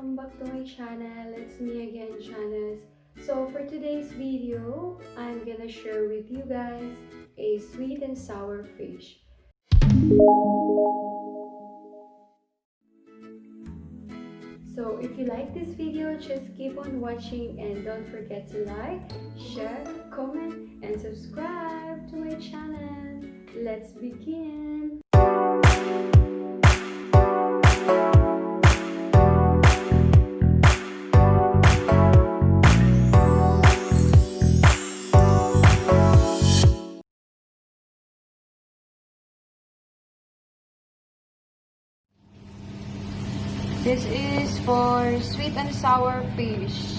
welcome back to my channel. It's me again, Janice. So for today's video, I'm gonna share with you guys a sweet and sour fish. So if you like this video, just keep on watching and don't forget to like, share, comment, and subscribe to my channel. Let's begin! This is for sweet and sour fish.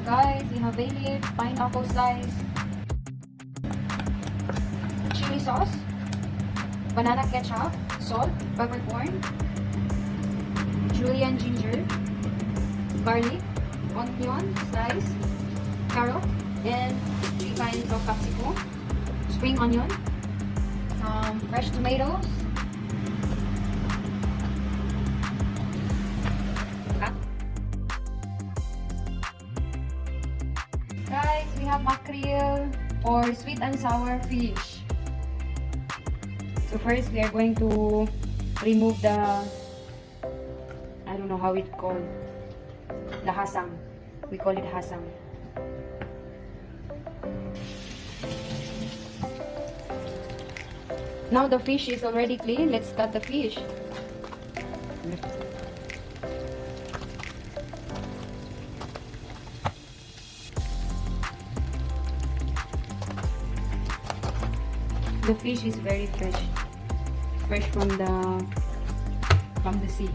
Guys, we have bay leaf, pineapple slice, chili sauce, banana ketchup, salt, peppercorn, julienne ginger, garlic, onion slice, carrot, and 3 kinds of capsicum, spring onion, some fresh tomatoes, Guys, we have mackerel or sweet and sour fish. So first we are going to remove the, I don't know how it's called, the hasang. We call it hasang. Now the fish is already clean. Let's cut the fish. The fish is very fresh from the sea.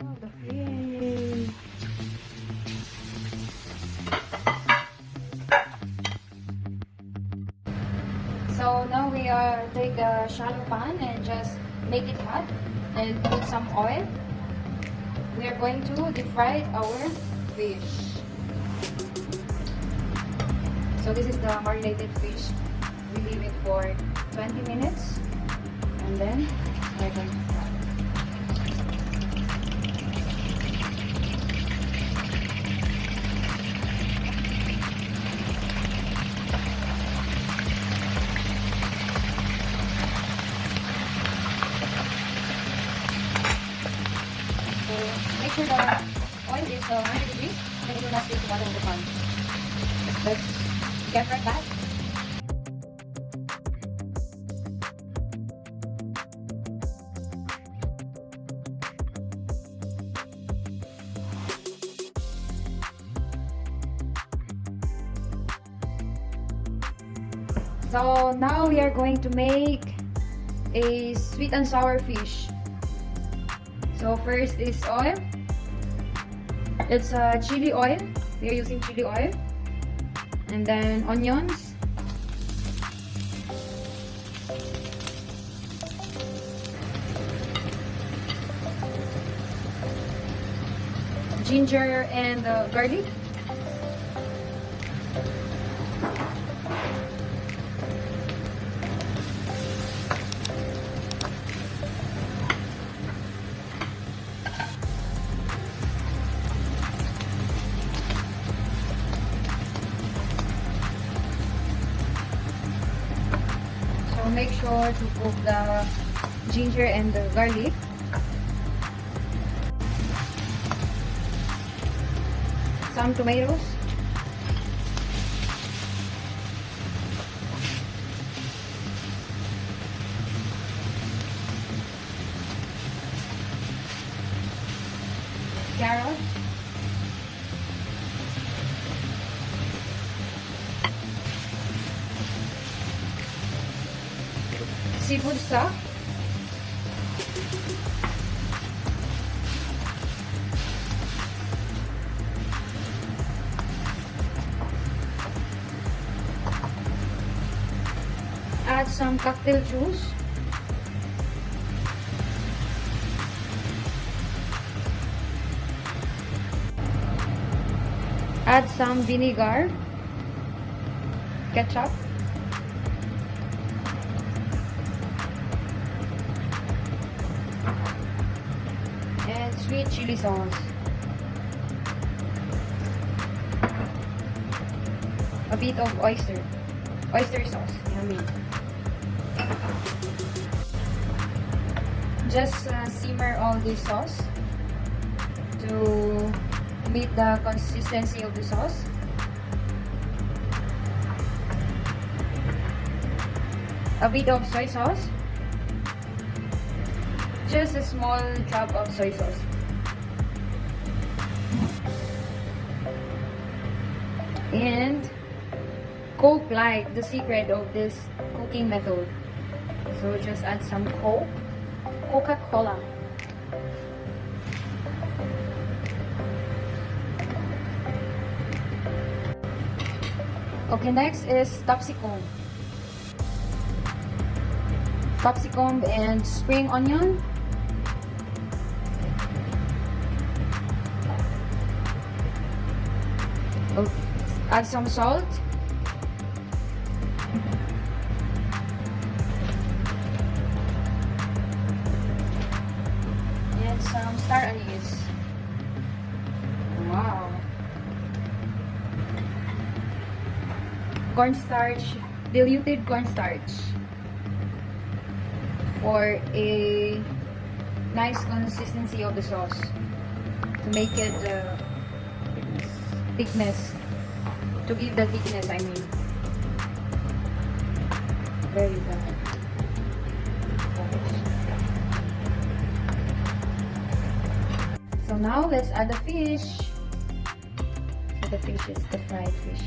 Oh, the fish. So now we are take a shallow pan and just make it hot and put some oil. We are going to deep fry our fish. So this is the marinated fish. We leave it for 20 minutes and then we're going to fry. Make sure the oil is 100 degrees, then it will not stick to the bottom of the pan. Let's get right back. So now we are going to make a sweet and sour fish. So first is oil. It's chili oil. We are using chili oil. And then onions. Ginger and garlic. Make sure to cook the ginger and the garlic. Some tomatoes. seafood stock. Add some cocktail juice. Add some vinegar, ketchup, and sweet chili sauce. A bit of oyster sauce. Yummy. Just simmer all this sauce to meet the consistency of the sauce. A bit of soy sauce. Just a small drop of soy sauce. And Coke Light, the secret of this cooking method. So just add some Coke, Coca-Cola. Okay, next is capsicum. Capsicum and spring onion. Okay. Add some salt. And some star anise. Wow. Cornstarch, diluted cornstarch for a nice consistency of the sauce to make it thickness, to give the thickness, I mean. Very good. So now let's add the fish. So the fish is the fried fish.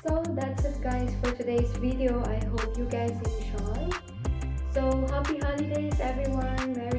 So that's it guys for today's video. I hope you guys enjoy. So happy holidays everyone. Merry